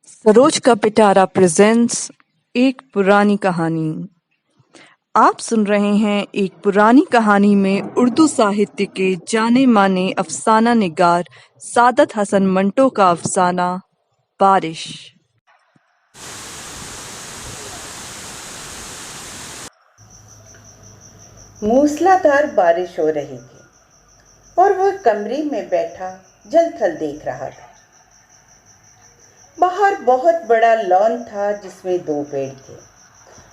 सरोज का पिटारा प्रेजेंट्स एक पुरानी कहानी। आप सुन रहे हैं एक पुरानी कहानी में उर्दू साहित्य के जाने माने अफसाना निगार सादत हसन मंटो का अफसाना बारिश। मूसलाधार बारिश हो रही थी और वह कमरे में बैठा जल थल देख रहा था। बाहर बहुत बड़ा लॉन था जिसमें 2 पेड़ थे।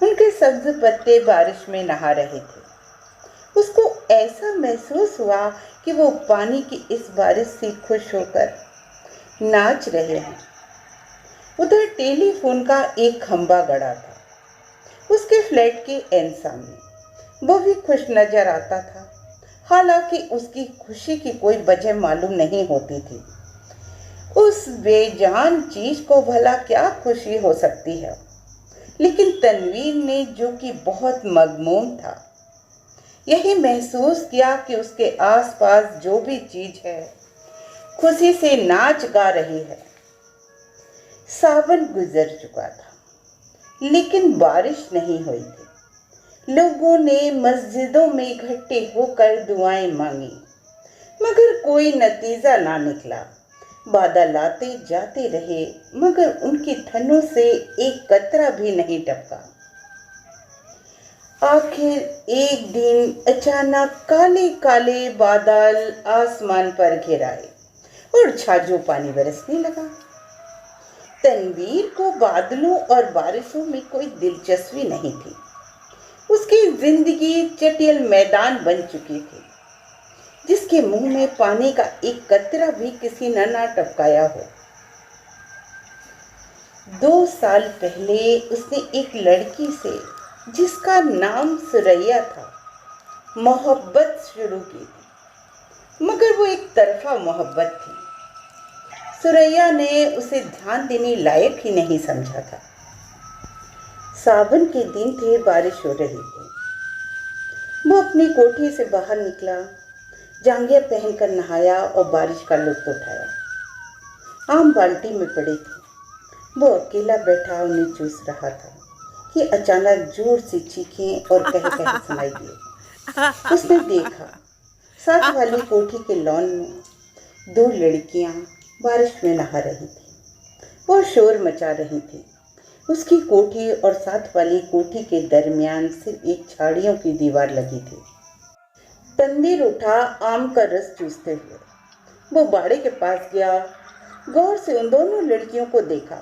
उनके सब्ज पत्ते बारिश में नहा रहे थे। उसको ऐसा महसूस हुआ कि वो पानी की इस बारिश से खुश होकर नाच रहे हैं। उधर टेलीफोन का एक खंबा गड़ा था। उसके फ्लैट के एन सामने वो भी खुश नजर आता था। हालांकि उसकी खुशी की कोई वजह मालूम नहीं होती थी। उस बेजान चीज को भला क्या खुशी हो सकती है। लेकिन तनवीर ने, जो कि बहुत मगमूम था, यही महसूस किया कि उसके आसपास जो भी चीज है खुशी से नाच गा रही है। सावन गुजर चुका था लेकिन बारिश नहीं हुई थी। लोगों ने मस्जिदों में इकट्ठे होकर दुआएं मांगी मगर कोई नतीजा ना निकला। बादल आते जाते रहे मगर उनकी थनों से एक कतरा भी नहीं टपका। आखिर एक दिन अचानक काले काले बादल आसमान पर घिर आए और छाजो पानी बरसने लगा। तनवीर को बादलों और बारिशों में कोई दिलचस्पी नहीं थी। उसकी जिंदगी चटियल मैदान बन चुकी थी जिसके मुंह में पानी का एक कतरा भी किसी ने ना टपकाया हो। 2 साल पहले उसने एक लड़की से, जिसका नाम सुरैया था, मोहब्बत शुरू की थी मगर वो एक तरफा मोहब्बत थी। सुरैया ने उसे ध्यान देने लायक ही नहीं समझा था। सावन के दिन थे, बारिश हो रही थी। वो अपनी कोठी से बाहर निकला, जांघिया पहनकर नहाया और बारिश का लुत्फ उठाया। आम बाल्टी में पड़े थे। वो अकेला बैठा उन्हें चूस रहा था कि अचानक जोर से चीखें और कह कह सुनाई दिए। उसने देखा साथ वाली कोठी के लॉन में 2 लड़कियां बारिश में नहा रही थी। वो शोर मचा रही थी। उसकी कोठी और साथ वाली कोठी के दरमियान सिर्फ एक झाड़ियों की दीवार लगी थी। तनवीर उठा आम का रस चूसते हुए। वो बाड़े के पास गया, गौर से उन दोनों लड़कियों को देखा।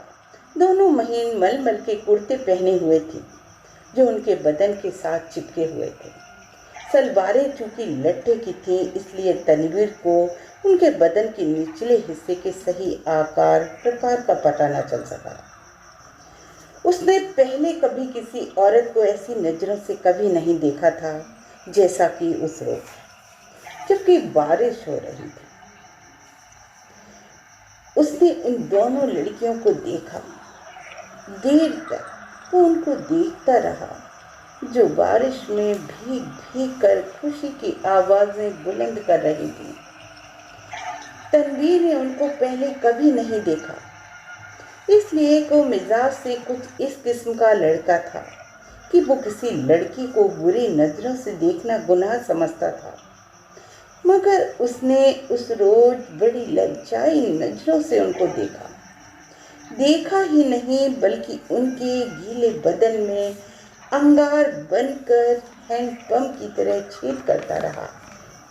दोनों महीन मलमल के कुर्ते पहने हुए थी जो उनके बदन के साथ चिपके हुए थे। सलवारें चूंकि लट्ठे की थी इसलिए तनवीर को उनके बदन के निचले हिस्से के सही आकार प्रकार का पता न चल सका। उसने पहले कभी किसी औरत को ऐसी नजरों से कभी नहीं देखा था जैसा कि उस रोज जबकि बारिश हो रही थी। उसने उन दोनों लड़कियों को देखा। देर तक वो उनको देखता रहा जो बारिश में भीग भीग कर खुशी की आवाजें बुलंद कर रही थी। तनवीर ने उनको पहले कभी नहीं देखा, इसलिए को मिजाज से कुछ इस किस्म का लड़का था कि वो किसी लड़की को बुरी नजरों से देखना गुनाह समझता था। मगर उसने उस रोज बड़ी ललचाई नजरों से उनको देखा ही नहीं बल्कि उनके गीले बदन में अंगार बनकर हैंडपंप की तरह छेद करता रहा।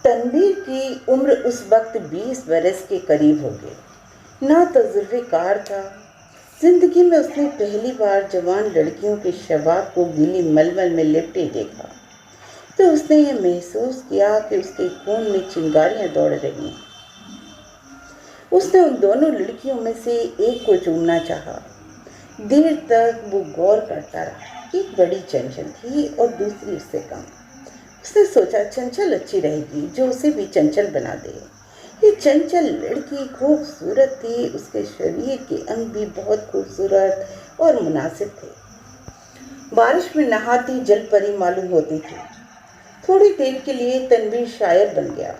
तनवीर की उम्र उस वक्त 20 बरस के करीब हो गई। ना तजुर्बेकार था। जिंदगी में उसने पहली बार जवान लड़कियों के शबाब को गीली मलमल में लिपटे देखा तो उसने ये महसूस किया कि उसके खून में चिंगारियां दौड़ रही हैं। उसने उन दोनों लड़कियों में से एक को चूमना चाहा। देर तक वो गौर करता रहा। एक बड़ी चंचल थी और दूसरी उससे कम। उसने सोचा चंचल अच्छी रहेगी जो उसे भी चंचल बना दे। ये चंचल लड़की खूबसूरत थी। उसके शरीर के अंग भी बहुत खूबसूरत और मुनासिब थे। बारिश में नहाती जल परी मालूम होती थी। थोड़ी देर के लिए तनवीर शायर बन गया।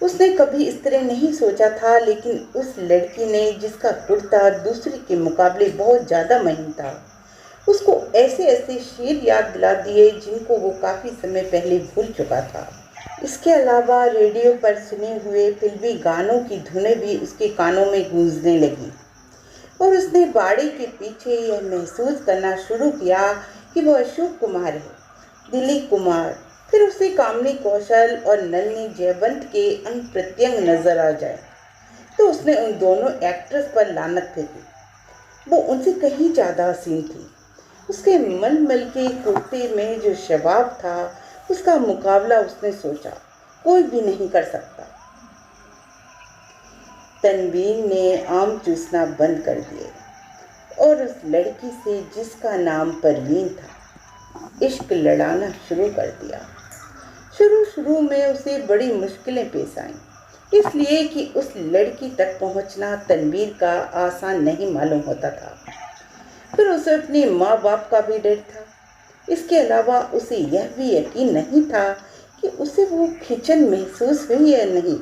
उसने कभी इस तरह नहीं सोचा था, लेकिन उस लड़की ने, जिसका कुर्ता दूसरी के मुकाबले बहुत ज़्यादा महीन था, उसको ऐसे ऐसे शेर याद दिला दिए जिनको वो काफ़ी समय पहले भूल चुका था। इसके अलावा रेडियो पर सुने हुए फिल्मी गानों की धुनें भी उसके कानों में गूंजने लगी और उसने बाड़ी के पीछे यह महसूस करना शुरू किया कि वह अशोक कुमार है, दिलीप कुमार, फिर उसे कामिनी कौशल और नलिनी जयवंत के अंग प्रत्यंग नजर आ जाए तो उसने उन दोनों एक्ट्रेस पर लानत फेंकी। वो उनसे कहीं ज़्यादा हसीन थी। उसके मलमल के कुर्ते में जो शबाब था, उसका मुकाबला उसने सोचा कोई भी नहीं कर सकता। तनवीर ने आम चूसना बंद कर दिए और उस लड़की से, जिसका नाम परवीन था, इश्क लड़ाना शुरू कर दिया। शुरू में उसे बड़ी मुश्किलें पेश आईं, इसलिए कि उस लड़की तक पहुंचना तनवीर का आसान नहीं मालूम होता था। फिर उसे अपने माँ बाप का भी डर था। इसके अलावा उसे यह भी यकीन नहीं था कि उसे वो खिंचन महसूस हुई या नहीं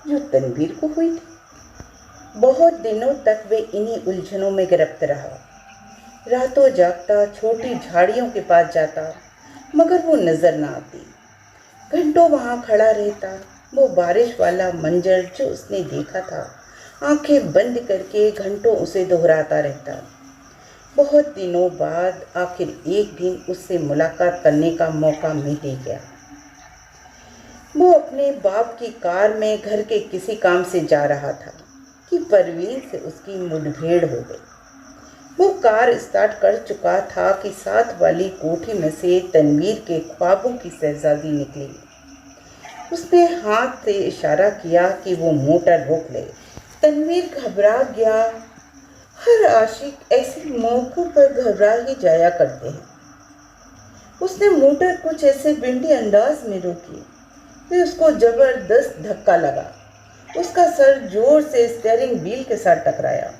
जो तनवीर को हुई थी। बहुत दिनों तक वे इन्हीं उलझनों में गिरफ्त रहा। रातों जागता, छोटी झाड़ियों के पास जाता, मगर वो नजर ना आती। घंटों वहाँ खड़ा रहता, वो बारिश वाला मंजर जो उसने देखा था, आंखें बंद करके घंटों उसे दोहराता रहता। बहुत दिनों बाद आखिर एक दिन उससे मुलाकात करने का मौका मिल ही गया। वो अपने बाप की कार में घर के किसी काम से जा रहा था कि परवीन से उसकी मुठभेड़ हो गई। वो कार स्टार्ट कर चुका था कि साथ वाली कोठी में से तनवीर के ख्वाबों की शहजादी निकली। उसने हाथ से इशारा किया कि वो मोटर रोक ले। तनवीर घबरा गया। हर आशिक ऐसे मौकों पर घबरा ही जाया करते हैं। उसने मोटर कुछ ऐसे भिंडी अंदाज में रोकी, फिर उसको जबरदस्त धक्का लगा। उसका सर जोर से स्टीयरिंग व्हील के साथ टकराया,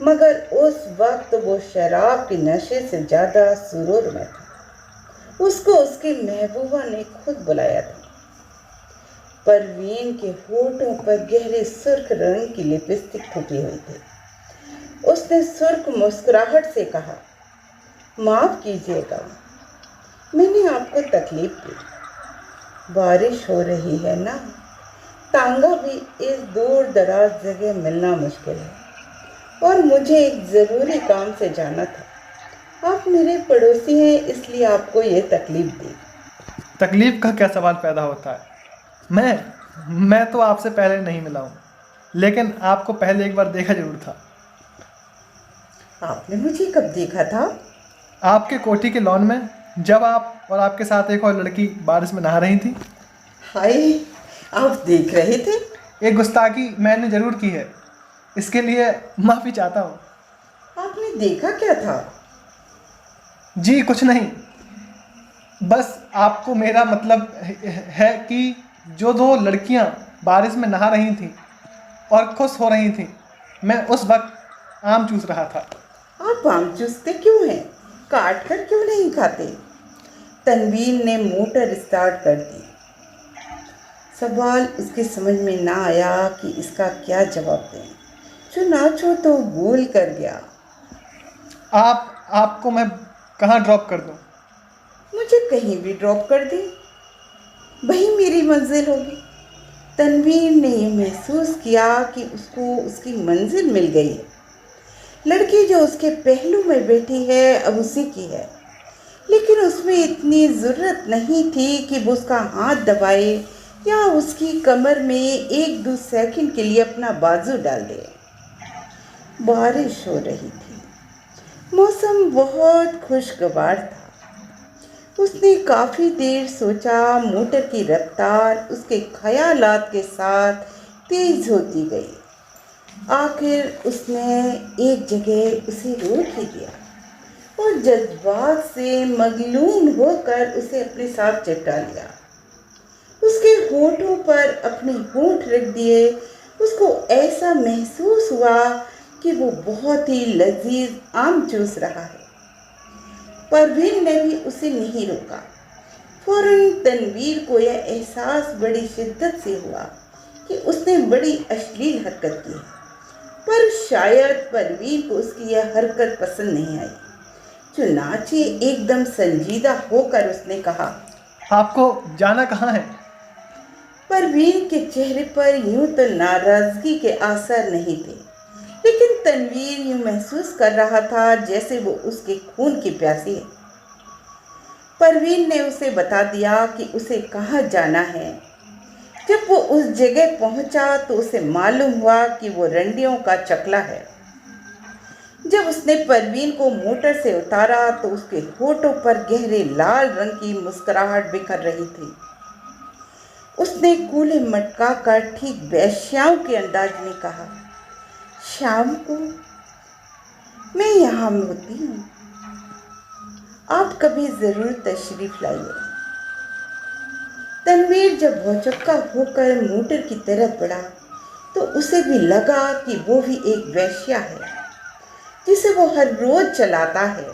मगर उस वक्त वो शराब के नशे से ज्यादा सुरूर में था। उसको उसकी महबूबा ने खुद बुलाया था। परवीन के होठों पर गहरे सुर्ख रंग की लिपस्टिक ठुकी हुई थी। उसने सुर्ख मुस्कुराहट से कहा, माफ कीजिएगा, मैंने आपको तकलीफ दी। बारिश हो रही है ना, तांगा भी इस दूर दराज जगह मिलना मुश्किल है और मुझे एक ज़रूरी काम से जाना था। आप मेरे पड़ोसी हैं, इसलिए आपको ये तकलीफ दी। तकलीफ का क्या सवाल पैदा होता है? मैं तो आपसे पहले नहीं मिला हूँ, लेकिन आपको पहले एक बार देखा जरूर था। आपने मुझे कब देखा था? आपके कोठी के लॉन में, जब आप और आपके साथ एक और लड़की बारिश में नहा रही थी। हाय, आप देख रहे थे? एक गुस्ताखी मैंने जरूर की है, इसके लिए माफ़ी चाहता हूँ। आपने देखा क्या था? जी कुछ नहीं, बस आपको मेरा मतलब है कि जो दो लड़कियाँ बारिश में नहा रही थीं और खुश हो रही थीं, मैं उस वक्त आम चूस रहा था। आप आम चूसते क्यों हैं? काट कर क्यों नहीं खाते? तनवीर ने मोटर स्टार्ट कर दी। सवाल उसके समझ में ना आया कि इसका क्या जवाब दें। चुनाचो तो भूल कर गया। आपको मैं कहाँ ड्रॉप कर दूँ? मुझे कहीं भी ड्रॉप कर दे, वही मेरी मंजिल होगी। तनवीर ने यह महसूस किया कि उसको उसकी मंजिल मिल गई है। लड़की जो उसके पहलू में बैठी है अब उसी की है, लेकिन उसमें इतनी ज़रूरत नहीं थी कि वो उसका हाथ दबाए या उसकी कमर में एक दो सेकंड के लिए अपना बाजू डाल दे। बारिश हो रही थी, मौसम बहुत खुशगवार था। उसने काफ़ी देर सोचा। मोटर की रफ्तार उसके ख्यालात के साथ तेज होती गई। आखिर उसने एक जगह उसे रोक ही दिया और जज्बात से मगलूम होकर उसे अपने साथ चिपटा लिया। उसके होठों पर अपने होठ रख दिए। उसको ऐसा महसूस हुआ कि वो बहुत ही लजीज आम चूस रहा है। परवीन ने भी उसे नहीं रोका। फौरन तनवीर को यह एहसास बड़ी शिद्दत से हुआ कि उसने बड़ी अश्लील हरकत की है, पर शायद परवीन को उसकी यह हरकत पसंद नहीं आई। चुनाचे एकदम संजीदा होकर उसने कहा, आपको जाना कहाँ है? परवीन के चेहरे पर यूं तो नाराजगी के आसार नहीं थे, लेकिन तनवीर यूं महसूस कर रहा था जैसे वो उसके खून की प्यासी है। परवीन ने उसे बता दिया कि उसे कहाँ जाना है। जब वो उस जगह पहुंचा तो उसे मालूम हुआ कि वो रंडियों का चकला है। जब उसने परवीन को मोटर से उतारा तो उसके होठों पर गहरे लाल रंग की मुस्कुराहट बिखर रही थी। उसने कूल्हे मटका कर ठीक वेश्याओं के अंदाज में कहा, शाम को मैं यहाँ होती हूँ, आप कभी जरूर तशरीफ लाइए। तनवीर जब भौचक्का होकर मोटर की तरफ बढ़ा तो उसे भी लगा कि वो भी एक वेश्या है जिसे वो हर रोज चलाता है।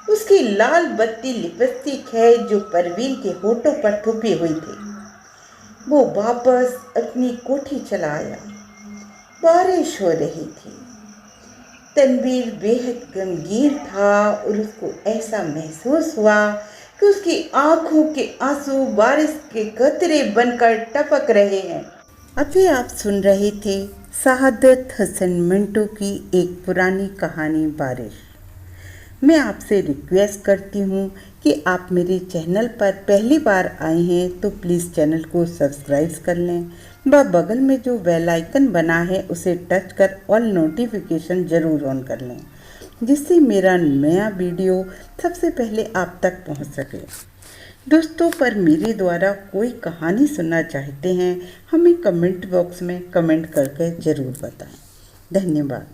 उसकी लाल बत्ती लिपस्टिक है जो परवीन के होठों पर थुपी हुई थी। वो वापस अपनी कोठी चला आया। बारिश हो रही थी। तनवीर बेहद गमगीन था और उसको ऐसा महसूस हुआ कि उसकी आंखों के आंसू बारिश के कतरे बनकर टपक रहे हैं। अभी आप सुन रहे थे सआदत हसन मिंटो की एक पुरानी कहानी बारिश। मैं आपसे रिक्वेस्ट करती हूँ कि आप मेरे चैनल पर पहली बार आए हैं तो प्लीज़ चैनल को सब्सक्राइब कर लें व बगल में जो बेल आइकन बना है उसे टच कर ऑल नोटिफिकेशन ज़रूर ऑन कर लें, जिससे मेरा नया वीडियो सबसे पहले आप तक पहुंच सके। दोस्तों, पर मेरे द्वारा कोई कहानी सुनना चाहते हैं हमें कमेंट बॉक्स में कमेंट करके ज़रूर बताएं। धन्यवाद।